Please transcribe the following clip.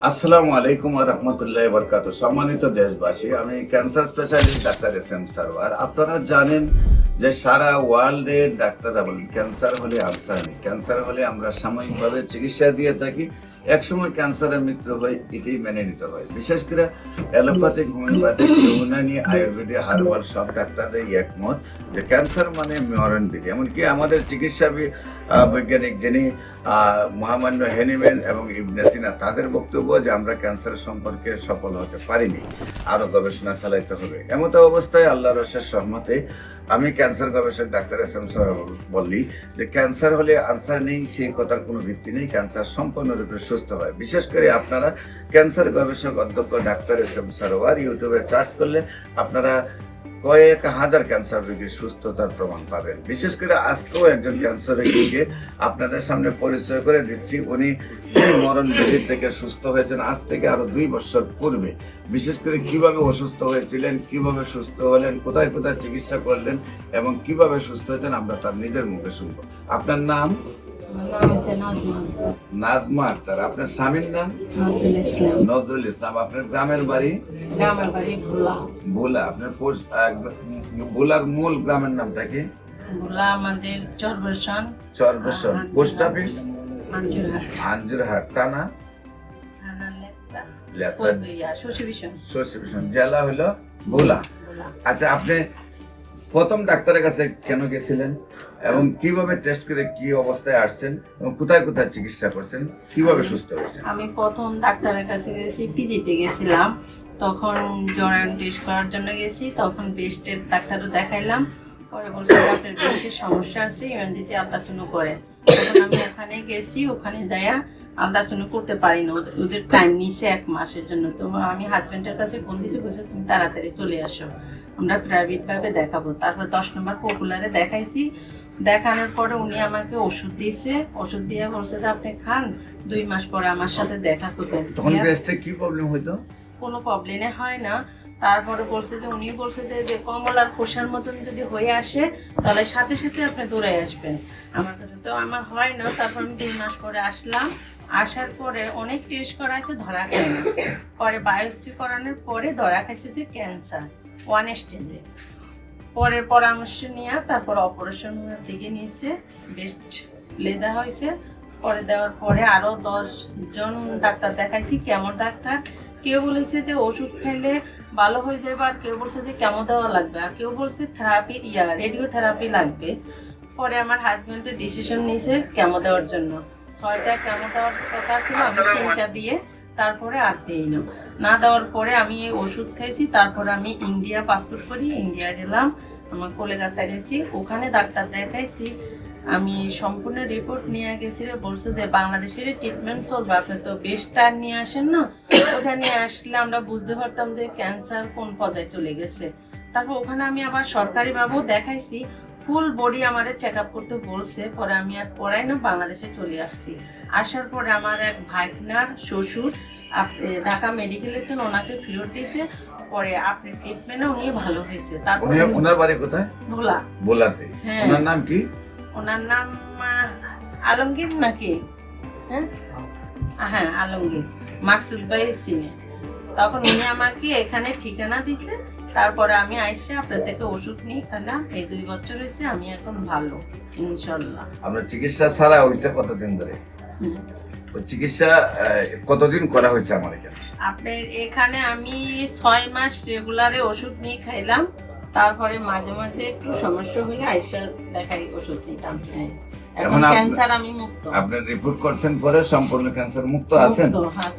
আসসালামু আলাইকুম ওয়া রাহমাতুল্লাহি ওয়া বারাকাতুহু। সম্মানিত দেশবাসী, আমি cancer specialist doctor SM. Sarwar. আপনারা জানেন যে সারা ওয়ার্ল্ডে ডাক্তাররা বলেন ক্যান্সার হলে আনসার নেই। ক্যান্সার হলে আমরা সাময়িকভাবে চিকিৎসা দিয়ে থাকি, একসময় ক্যান্সারের মৃত্যু হয়, এটাই মেনে নিতে হয়। বিশেষ করে allopathic, homeopathic, Unani, Ayurvedic, herbal সব ডাক্তাররাই একমত যে ক্যান্সার মানে মরণবিধি। এমনকি আমাদের চিকিৎসা বৈজ্ঞানিক যিনি মহামান্য হেনিম্যান এবং ইবনে সিনা, তাদের বক্তব্য যে আমরা ক্যান্সার সম্পর্কে সফল হতে পারিনি, আরো গবেষণা চালাইতে হবে। এমত অবস্থায় আল্লাহর অশেষ রহমতে আমি ক্যান্সার গবেষক ডাক্তার এস.এম. সারওয়ার বললি যে ক্যান্সার হলে আনসার নেই, সেই কথার কোনো ভিত্তি নেই। ক্যান্সার সম্পূর্ণরূপে সুস্থ হয়। বিশেষ করে আপনারা ক্যান্সার গবেষক অধ্যক্ষ ডাক্তার এস.এম. সারওয়ার ইউটিউবে সার্চ করলে আপনারা কয়েক হাজার ক্যান্সার রোগীর সুস্থতার প্রমাণ পাবেন। বিশেষ করে আজকেও একজন ক্যান্সার রোগীকে আপনাদের সামনে পরিচয় করে দিচ্ছি। উনি সেই মরণ ব্যাধি থেকে সুস্থ হয়েছেন আজ থেকে আরো 2 বছর পূর্বে। বিশেষ করে কিভাবে অসুস্থ হয়েছিলেন, কিভাবে সুস্থ হলেন, কোথায় কোথায় চিকিৎসা করলেন এবং কিভাবে সুস্থ হয়েছেন আমরা তার নিজের মুখে শুনবো। আপনার নাম? নাজমা আক্তার। আপনার স্বামীর নাম? নজরুল ইসলাম। আপনার গ্রামের বাড়ি? ভোলা। আপনার ভোলার মূল গ্রামের নামটা কি? চরবেশন। Post office? আঞ্জুরহাট। থানা? শশীভূষণ। জেলা হলো ভোলা। আচ্ছা, আপনি প্রথম ডাক্তারের কাছে কেন গেছিলেন এবং কিভাবে টেস্ট করে কি অবস্থায় আসছেন এবং কোথায় কোথায় চিকিৎসা করছেন, কিভাবে সুস্থ হয়েছেন? আমি প্রথম ডাক্তারের কাছে গেছি, পিজিতে গেছিলাম। তখন জরায়ু টেস্ট করার জন্য গেছি। তখন বেস্টের ডাক্তারও দেখাইলাম। পরে বলছে আপনার বেস্টের সমস্যা আছে, ইউএনজিতে আলট্রাসাউন্ড করে। তখন আমি ওখানে গেছি, ওখানে যাইয়া আলট্রাসাউন্ড করতে পারি না, ওদের টাইম নিয়েছে 1 মাসের জন্য। তো আমি হাজব্যান্ডের কাছে ফোন দিয়েছি, বলছে তুমি তাড়াতাড়ি চলে আসো, আমরা প্রাইভেটভাবে দেখাবো। তারপর 10 নম্বর পপুলারে দেখাইছি। দেখানোর পরে উনি আমাকে ওষুধ দিয়েছে। ওষুধ দিয়ে বলছে যে আপনি খান, 2 মাস পরে আমার সাথে দেখা করবেন। তখন ব্রেস্টে কি প্রবলেম হইতো? কোনো প্রবলেমে হয় না। তারপরে বলছে যে উনি বলছে যে কমলার খোসার মতন যদি হয়ে আসে তাহলে সাথে সাথে আপনি দৌড়ে আসবেন আমার কাছে। তো আমার হয় না। তারপর আমি 2 মাস পরে আসলাম। আসার পরে অনেক টেস্ট করাইছে, ধরা খায় না। পরে বায়োপসি করানোর পরে ধরা খাইছে যে ক্যান্সার 1 স্টেজে। পরে পরামর্শ নিয়ে তারপর অপারেশন চিকে নিয়েছে, বেস্ট দেওয়া হয়েছে। পরে দেওয়ার পরে আরও 10 জন ডাক্তার দেখাইছি, কেমন ডাক্তার। কেউ বলেছে যে ওষুধ খাইলে ভালো হয়ে যাবে, আর কেউ বলছে যে কেমো দেওয়া লাগবে, আর কেউ বলছে থেরাপি রেডিওথেরাপি লাগবে। পরে আমার হাজব্যান্ডের ডিসিশন নিয়েছে কেমো দেওয়ার জন্য। 6টা কেমো দেওয়ার কথা ছিল, আমি 3টা দিয়ে তারপরে আর দিই না দেওয়ার পরে আমি এই ওষুধ খাইছি। তারপরে আমি ইন্ডিয়া পাসপোর্ট করি, ইন্ডিয়া গেলাম, আমার কলকাতা গেছি, ওখানে ডাক্তার দেখাইছি। আমি সম্পূর্ণ রিপোর্ট নিয়ে গেছি। বলছে যে বাংলাদেশের ট্রিটমেন্ট চলবে, আপনি তো বেস্টটা নিয়ে আসেন না। ওটা নিয়ে আসলে আমরা বুঝতে পারতাম যে ক্যান্সার কোন পর্যায়ে চলে গেছে। তারপর ওখানে আমি আবার সরকারিভাবেও দেখাইছি, ফুল বডি আমারে চেক আপ করতে বলছে। পরে আমি আর পড়াই না, বাংলাদেশে চলে আসছি। আসার পরে আমার এক ভাইনার শ্বশুর ঢাকা মেডিকেলে তো ওনাকে ফেরত দিয়েছে। পরে আপনার ট্রিটমেন্টে উনি ভালো হয়েছে। তারপরে ওনার বাড়ি কোথায়? ভোলা। ভোলাতে। হ্যাঁ। ওনার নাম কি? ওনার নাম আলমগীর নাকি? হ্যাঁ আলমগীর, মাকসুদ ভাই চিনে। তখন উনি আমাকে এখানে ঠিকানা দিছে। তারপরে আমি আইসে আপনার থেকে ওষুধ নিয়ে খেলাম। এই 2 বছর হয়েছে, আমি এখন ভালো ইনশাল্লাহ। আপনার চিকিৎসা ছাড়া হয়েছে কতদিন ধরে? ওই চিকিৎসা কতদিন করা হয়েছে আমার এখানে? আপনার এখানে আমি 6 মাস রেগুলারে ওষুধ নিয়ে খাইলাম। তারপরে মাঝে মাঝে একটু সমস্যা হলে আইসা দেখাই ওষুধ নিতাম। এখন ক্যান্সার আমি মুক্ত। আপনার রিপোর্ট করছেন পরে সম্পূর্ণ ক্যান্সার মুক্ত আছেন? হ্যাঁ।